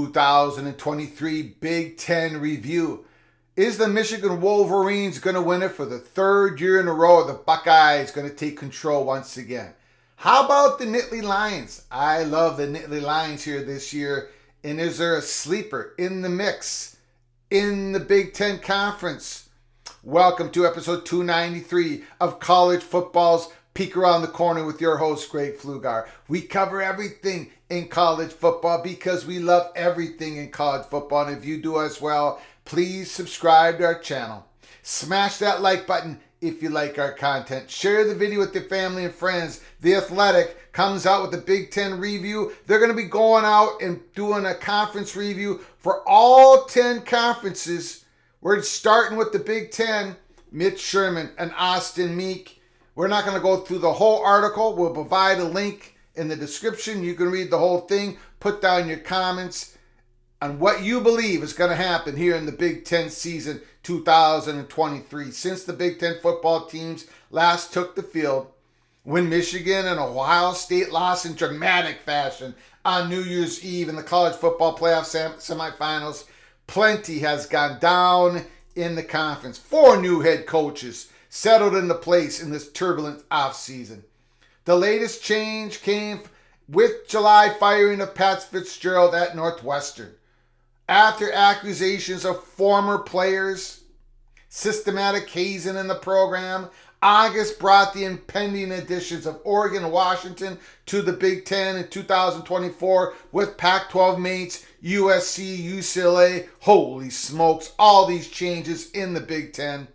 2023 Big Ten Review. Is the Michigan Wolverines going to win it for the third year in a row? The Buckeyes going to take control once again? How about the Nittany Lions? I love the Nittany Lions here this year. And is there a sleeper in the mix in the Big Ten Conference? Welcome to episode 293 of College Football's Peek Around the Corner with your host, Greg Pflugar. We cover everything in college football because we love everything in college football. And if you do as well, please subscribe to our channel. Smash that like button if you like our content. Share the video with your family and friends. The Athletic comes out with the Big Ten review. They're going to be going out and doing a conference review for all 10 conferences. We're starting with the Big Ten, Mitch, Sherman, and Austin Meek. We're not going to go through the whole article. We'll provide a link in the description. You can read the whole thing. Put down your comments on what you believe is going to happen here in the Big Ten season 2023. Since the Big Ten football teams last took the field, when Michigan and Ohio State lost in dramatic fashion on New Year's Eve in the college football playoff semifinals, plenty has gone down in the conference. 4 new head coaches settled into place in this turbulent offseason. The latest change came with July firing of Pat Fitzgerald at Northwestern. After accusations of former players, systematic hazing in the program, August brought the impending additions of Oregon and Washington to the Big Ten in 2024 with Pac-12 mates USC, UCLA. Holy smokes, all these changes in the Big Ten.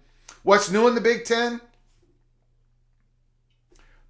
What's new in the Big Ten?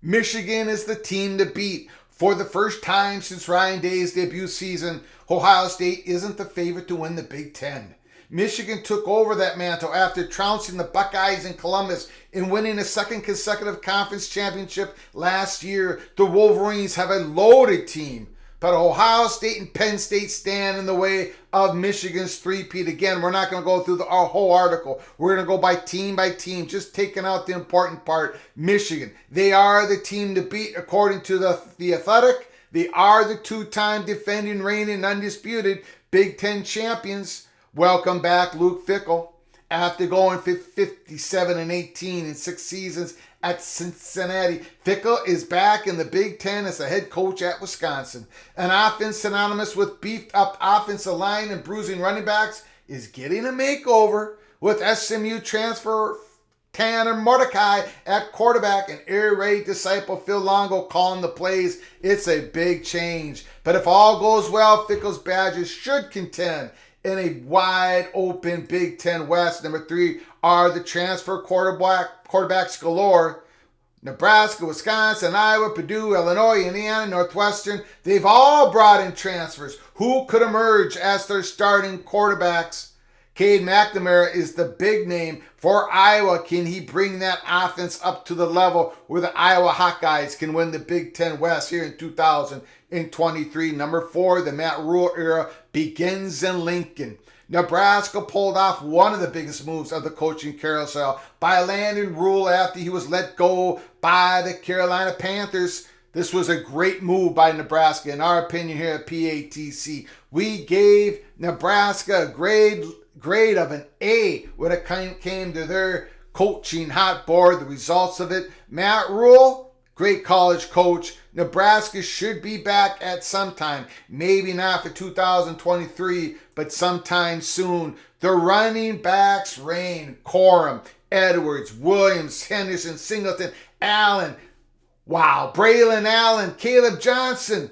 Michigan is the team to beat. For the first time since Ryan Day's debut season, Ohio State isn't the favorite to win the Big Ten. Michigan took over that mantle after trouncing the Buckeyes in Columbus and winning a second consecutive conference championship last year. The Wolverines have a loaded team, but Ohio State and Penn State stand in the way of Michigan's three-peat. Again, we're not going to go through our whole article. We're going to go by team, just taking out the important part. Michigan, they are the team to beat according to the Athletic. They are the 2-time defending, reigning, undisputed Big Ten champions. Welcome back, Luke Fickell. After going 57-18 in 6 seasons at Cincinnati, Fickell is back in the Big Ten as a head coach at Wisconsin. An offense synonymous with beefed-up offensive line and bruising running backs is getting a makeover with SMU transfer Tanner Mordecai at quarterback and air raid disciple Phil Longo calling the plays. It's a big change. But if all goes well, Fickell's Badgers should contend in a wide open Big Ten West. Number 3 are the transfer quarterbacks galore. Nebraska, Wisconsin, Iowa, Purdue, Illinois, Indiana, Northwestern. They've all brought in transfers. Who could emerge as their starting quarterbacks? Cade McNamara is the big name for Iowa. Can he bring that offense up to the level where the Iowa Hawkeyes can win the Big Ten West here in 2023? Number 4, the Matt Rhule era begins in Lincoln. Nebraska pulled off one of the biggest moves of the coaching carousel by landing Rhule after he was let go by the Carolina Panthers. This was a great move by Nebraska. In our opinion here at PATC, we gave Nebraska a grade of an A when it came to their coaching hot board. The results of it: Matt Rhule, great college coach. Nebraska should be back at some time. Maybe not for 2023, but sometime soon. The running backs reign. Corum, Edwards, Williams, Henderson, Singleton, Allen. Wow, Braclon Allen, Kaleb Johnson.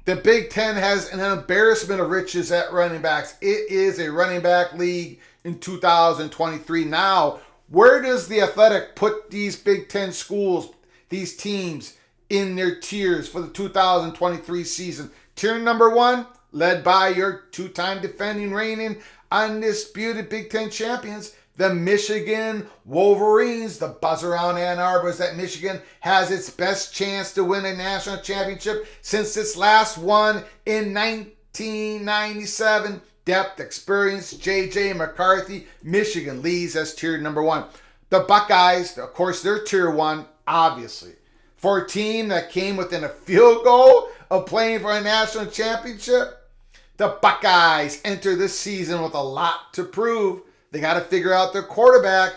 The Big Ten has an embarrassment of riches at running backs. It is a running back league in 2023. Now, where does the Athletic put these Big Ten schools, these teams, in their tiers for the 2023 season? Tier number 1, led by your 2-time defending, reigning, undisputed Big Ten champions, the Michigan Wolverines. The buzz around Ann Arbor is that Michigan has its best chance to win a national championship since its last one in 1997. Depth, experience, J.J. McCarthy. Michigan leads as tier number 1. The Buckeyes, of course, they're tier 1, obviously. For a team that came within a field goal of playing for a national championship, The Buckeyes enter this season with a lot to prove. They got to figure out their quarterback.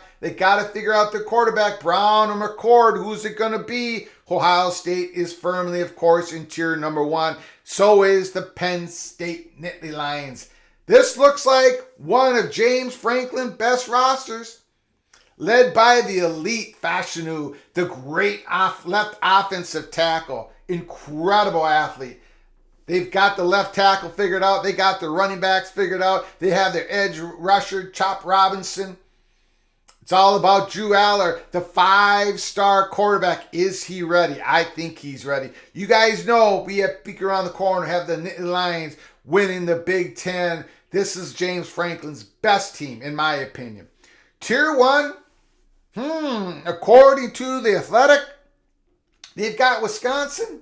Brown or McCord. Who's it going to be? Ohio State is firmly, of course, in tier number 1. So is the Penn State Nittany Lions. This looks like one of James Franklin's best rosters, led by the elite Fashanu, the great left offensive tackle. Incredible athlete. They've got the left tackle figured out. They got the running backs figured out. They have their edge rusher, Chop Robinson. It's all about Drew Aller, the 5-star quarterback. Is he ready? I think he's ready. You guys know we have Peek Around the Corner, have the Nittany Lions winning the Big Ten. This is James Franklin's best team, in my opinion. Tier 1, according to The Athletic, they've got Wisconsin.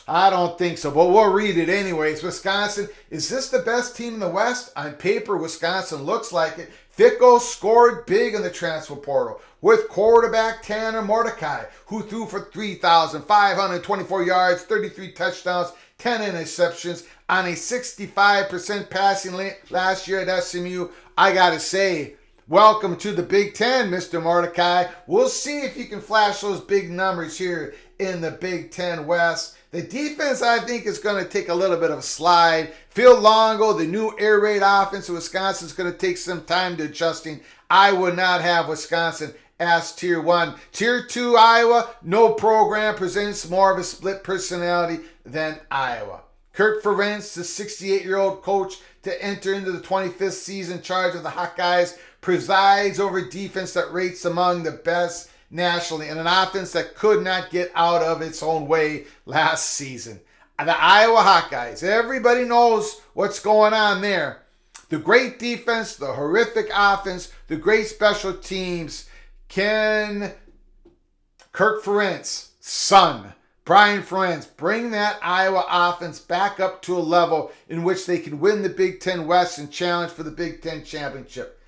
I don't think so, but we'll read it anyways. Wisconsin, is this the best team in the West? On paper, Wisconsin looks like it. Fickell scored big in the transfer portal with quarterback Tanner Mordecai, who threw for 3,524 yards, 33 touchdowns, 10 interceptions on a 65% passing rate last year at SMU. I got to say, welcome to the Big Ten, Mr. Mordecai. We'll see if you can flash those big numbers here in the Big Ten West. The defense, I think, is going to take a little bit of a slide. Phil Longo, the new air raid offense of Wisconsin, is going to take some time to adjusting. I would not have Wisconsin as Tier 1. Tier 2, Iowa, no program presents more of a split personality than Iowa. Kirk Ferentz, the 68-year-old coach to enter into the 25th season in charge of the Hawkeyes, presides over defense that rates among the best nationally and an offense that could not get out of its own way last season. The Iowa Hawkeyes, everybody knows what's going on there. The great defense, the horrific offense, the great special teams. Can Kirk Ferentz, son, Brian Ferentz, bring that Iowa offense back up to a level in which they can win the Big Ten West and challenge for the Big Ten championship?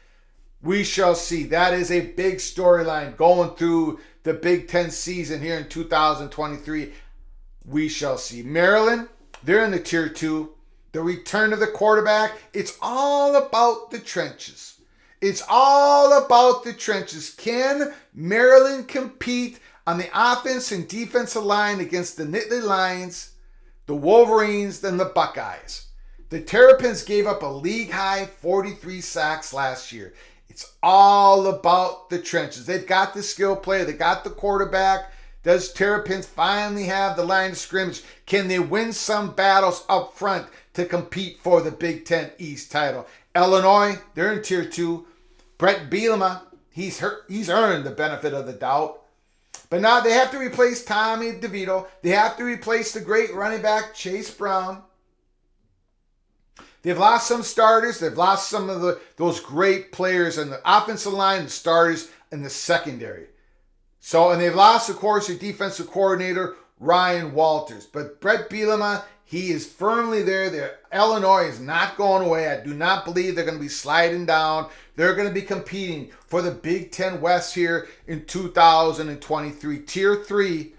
We shall see. That is a big storyline going through the Big Ten season here in 2023. We shall see. Maryland, they're in the Tier 2. The return of the quarterback, it's all about the trenches. Can Maryland compete on the offense and defensive line against the Nittany Lions, the Wolverines, and the Buckeyes? The Terrapins gave up a league-high 43 sacks last year. It's all about the trenches. They've got the skill player. They got the quarterback. Does Terrapins finally have the line of scrimmage? Can they win some battles up front to compete for the Big Ten East title? Illinois, they're in Tier 2. Brett Bielema, he's earned the benefit of the doubt. But now they have to replace Tommy DeVito. They have to replace the great running back Chase Brown. They've lost some starters. They've lost some of those great players in the offensive line and starters in the secondary. And they've lost, of course, their defensive coordinator, Ryan Walters. But Brett Bielema, he is firmly there. Illinois is not going away. I do not believe they're going to be sliding down. They're going to be competing for the Big Ten West here in 2023. Tier 3,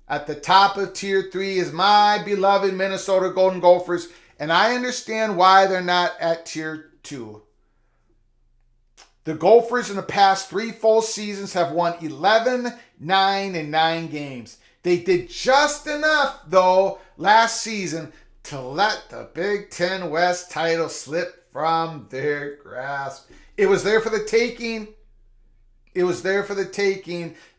at the top of Tier 3 is my beloved Minnesota Golden Gophers. And I understand why they're not at Tier 2. The Gophers in the past 3 full seasons have won 11, 9, and 9 games. They did just enough, though, last season to let the Big Ten West title slip from their grasp. It was there for the taking.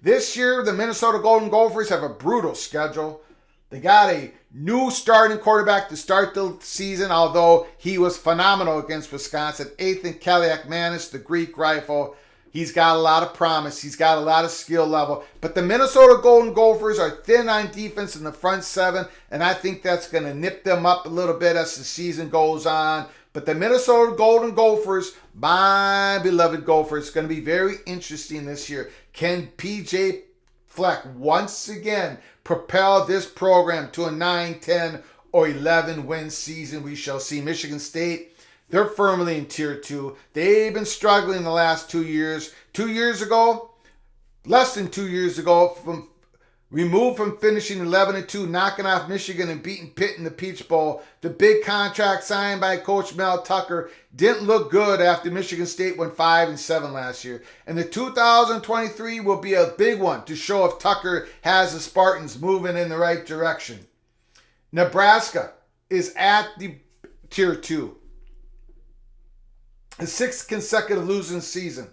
This year, the Minnesota Golden Gophers have a brutal schedule. They got a new starting quarterback to start the season, although he was phenomenal against Wisconsin. Ethan Kaliakmanis, the Greek rifle. He's got a lot of promise. He's got a lot of skill level. But the Minnesota Golden Gophers are thin on defense in the front 7, and I think that's going to nip them up a little bit as the season goes on. But the Minnesota Golden Gophers, my beloved Gophers, going to be very interesting this year. Can PJ Fleck once again propel this program to a 9, 10, or 11 win season? We shall see. Michigan State, they're firmly in Tier 2. They've been struggling the last 2 years. 2 years ago, less than 2 years ago, from Removed from finishing 11-2, knocking off Michigan and beating Pitt in the Peach Bowl, the big contract signed by Coach Mel Tucker didn't look good after Michigan State went 5-7 last year. And the 2023 will be a big one to show if Tucker has the Spartans moving in the right direction. Nebraska is at the Tier 2. A sixth consecutive losing season.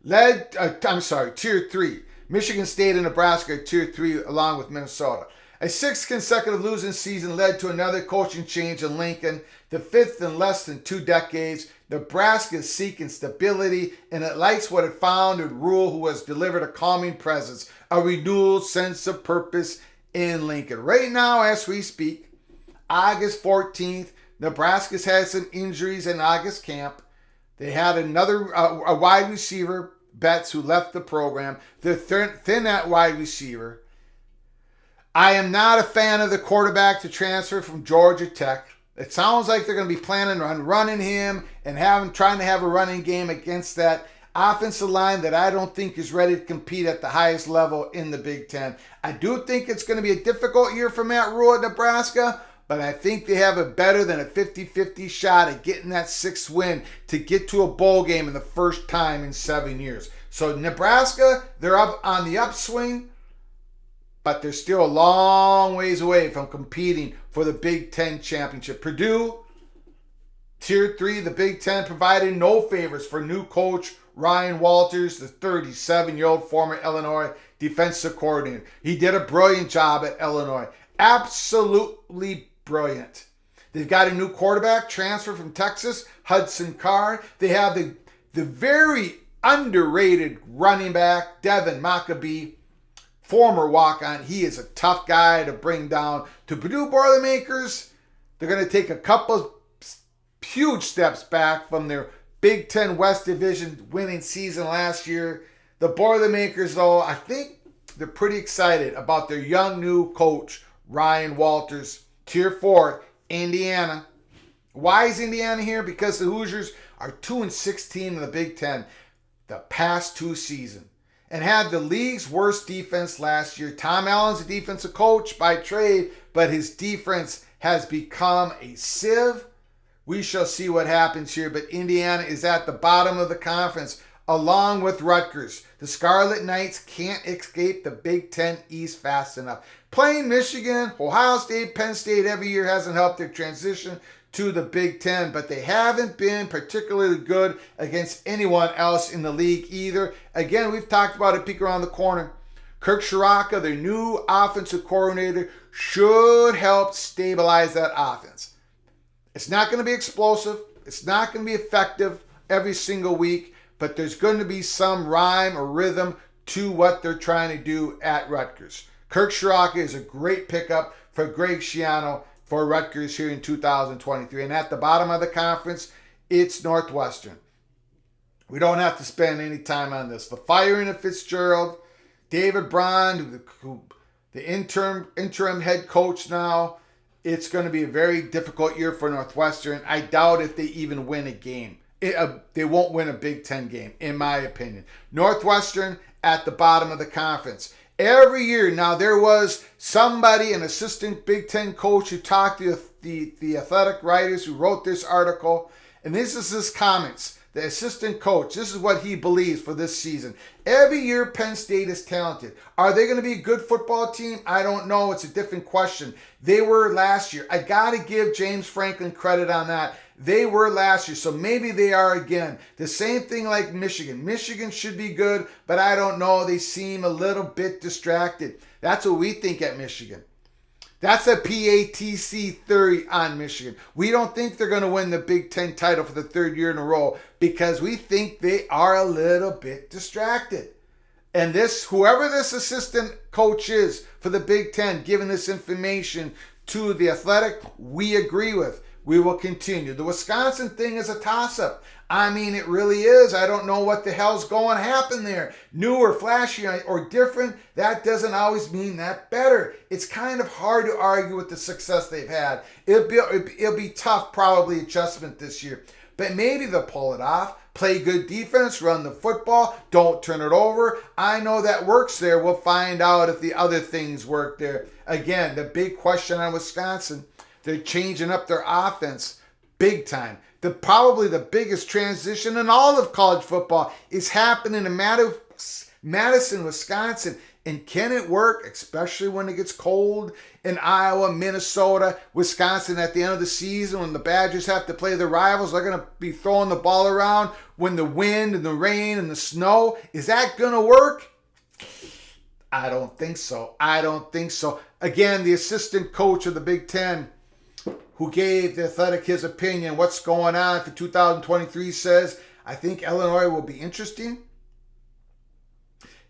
Tier 3. Michigan State and Nebraska are Tier 3 along with Minnesota. A sixth consecutive losing season led to another coaching change in Lincoln, the fifth in less than 2 decades. Nebraska is seeking stability, and it likes what it found in Rhule, who has delivered a calming presence, a renewed sense of purpose in Lincoln. Right now, as we speak, August 14th, Nebraska's had some injuries in August camp. They had a wide receiver, Betts, who left the program. They're thin at wide receiver. I am not a fan of the quarterback to transfer from Georgia Tech. It sounds like they're going to be planning on running him and trying to have a running game against that offensive line that I don't think is ready to compete at the highest level in the Big Ten. I do think it's going to be a difficult year for Matt Rhule at Nebraska, but I think they have a better than a 50-50 shot at getting that 6th win to get to a bowl game in the first time in 7 years. So Nebraska, they're up on the upswing, but they're still a long ways away from competing for the Big Ten championship. Purdue, Tier 3, the Big Ten provided no favors for new coach Ryan Walters, the 37-year-old former Illinois defensive coordinator. He did a brilliant job at Illinois. Absolutely brilliant. They've got a new quarterback transfer from Texas, Hudson Card. They have the very underrated running back, Devin Maccabee, former walk-on. He is a tough guy to bring down. To Purdue Boilermakers, they're going to take a couple huge steps back from their Big Ten West Division winning season last year. The Boilermakers, though, I think they're pretty excited about their young new coach, Ryan Walters. Tier 4, Indiana. Why is Indiana here? Because the Hoosiers are 2-16 in the Big Ten the past 2 seasons and had the league's worst defense last year. Tom Allen's a defensive coach by trade, but his defense has become a sieve. We shall see what happens here, but Indiana is at the bottom of the conference along with Rutgers. The Scarlet Knights can't escape the Big Ten East fast enough. Playing Michigan, Ohio State, Penn State every year hasn't helped their transition to the Big Ten, but they haven't been particularly good against anyone else in the league either. Again, we've talked about it, peek around the corner. Kirk Ciarrocca, their new offensive coordinator, should help stabilize that offense. It's not going to be explosive. It's not going to be effective every single week, but there's going to be some rhyme or rhythm to what they're trying to do at Rutgers. Kirk Ciarrocca is a great pickup for Greg Schiano for Rutgers here in 2023. And at the bottom of the conference, it's Northwestern. We don't have to spend any time on this. The firing of Fitzgerald, David Braun, the interim head coach now, it's going to be a very difficult year for Northwestern. I doubt if they even win a game. They won't win a Big Ten game, in my opinion. Northwestern at the bottom of the conference. Every year, now there was somebody, an assistant Big Ten coach, who talked to the athletic writers who wrote this article, and this is his comments. The assistant coach, this is what he believes for this season. Every year, Penn State is talented. Are they going to be a good football team? I don't know. It's a different question. They were last year. I got to give James Franklin credit on that. They were last year, so maybe they are again. The same thing like Michigan. Michigan should be good, but I don't know. They seem a little bit distracted. That's what we think at Michigan. That's a PATC theory on Michigan. We don't think they're going to win the Big Ten title for the 3rd year in a row because we think they are a little bit distracted. And whoever this assistant coach is for the Big Ten, giving this information to the Athletic, we agree with. We will continue. The Wisconsin thing is a toss-up. I mean, it really is. I don't know what the hell's going to happen there. New or flashy or different, that doesn't always mean that better. It's kind of hard to argue with the success they've had. It'll be tough, probably, adjustment this year. But maybe they'll pull it off. Play good defense, run the football, don't turn it over. I know that works there. We'll find out if the other things work there. Again, the big question on Wisconsin, they're changing up their offense big time. Probably the biggest transition in all of college football is happening in Madison, Wisconsin. And can it work, especially when it gets cold in Iowa, Minnesota, Wisconsin at the end of the season when the Badgers have to play their rivals? They're going to be throwing the ball around when the wind and the rain and the snow. Is that going to work? I don't think so. Again, the assistant coach of the Big Ten who gave The Athletic his opinion, what's going on for 2023, says, I think Illinois will be interesting.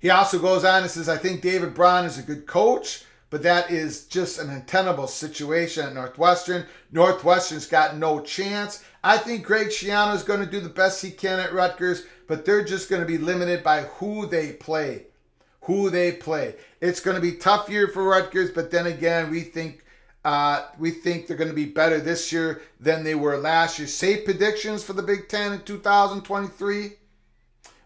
He also goes on and says, I think David Braun is a good coach, but that is just an untenable situation at Northwestern. Northwestern's got no chance. I think Greg Schiano is going to do the best he can at Rutgers, but they're just going to be limited by who they play. It's going to be a tough year for Rutgers, but then again, we think they're going to be better this year than they were last year. Safe predictions for the Big Ten in 2023.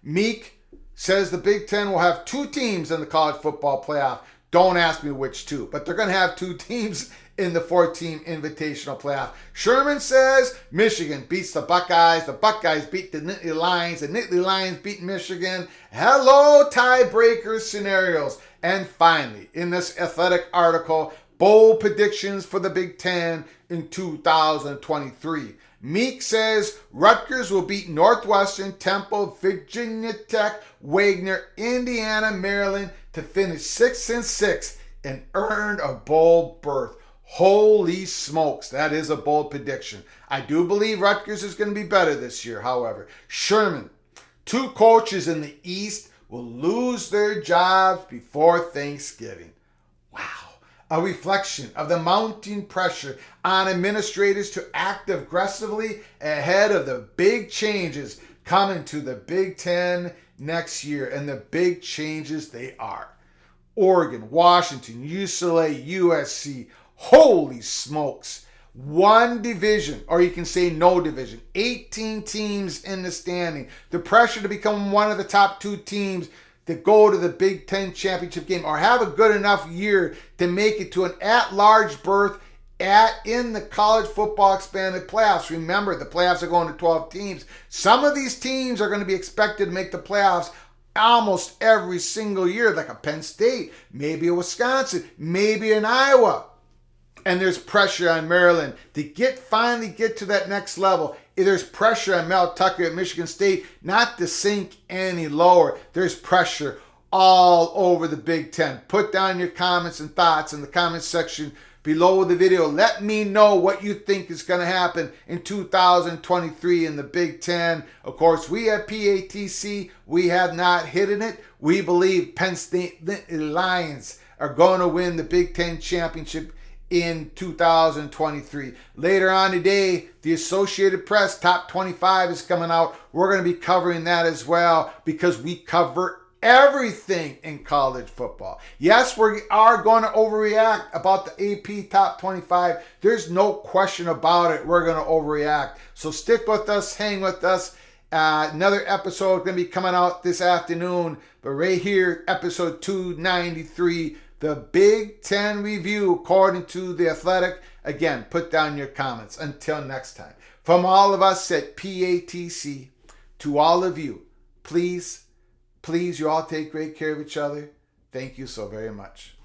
Meek says the Big Ten will have 2 teams in the college football playoff. Don't ask me which 2, but they're going to have 2 teams in the 4-team invitational playoff. Sherman says Michigan beats the Buckeyes. The Buckeyes beat the Nittany Lions. The Nittany Lions beat Michigan. Hello, tiebreaker scenarios. And finally, in this Athletic article, bold predictions for the Big Ten in 2023. Meek says Rutgers will beat Northwestern, Temple, Virginia Tech, Wagner, Indiana, Maryland to finish 6-6 and earn a bowl berth. Holy smokes, that is a bold prediction. I do believe Rutgers is going to be better this year, however. Sherman, 2 coaches in the East will lose their jobs before Thanksgiving. Wow. A reflection of the mounting pressure on administrators to act aggressively ahead of the big changes coming to the Big Ten next year. And the big changes they are. Oregon, Washington, UCLA, USC. Holy smokes. 1 division, or you can say no division. 18 teams in the standing. The pressure to become one of the top 2 teams to go to the Big Ten championship game or have a good enough year to make it to an at-large berth in the college football expanded playoffs. Remember, the playoffs are going to 12 teams. Some of these teams are going to be expected to make the playoffs almost every single year, like a Penn State, maybe a Wisconsin, maybe an Iowa. And there's pressure on Maryland to finally get to that next level. There's pressure on Mel Tucker at Michigan State not to sink any lower. There's pressure all over the Big Ten. Put down your comments and thoughts in the comments section below the video. Let me know what you think is going to happen in 2023 in the Big Ten. Of course, we at PATC, we have not hidden it. We believe Penn State Lions are going to win the Big Ten championship in 2023. Later on today, the Associated Press Top 25 is coming out. We're going to be covering that as well because we cover everything in college football. Yes, we are going to overreact about the AP Top 25. There's no question about it. We're going to overreact. So stick with us, hang with us. Another episode going to be coming out this afternoon. But right here, episode 293, the Big Ten review according to The Athletic. Again, put down your comments. Until next time. From all of us at PATC, to all of you, please, you all take great care of each other. Thank you so very much.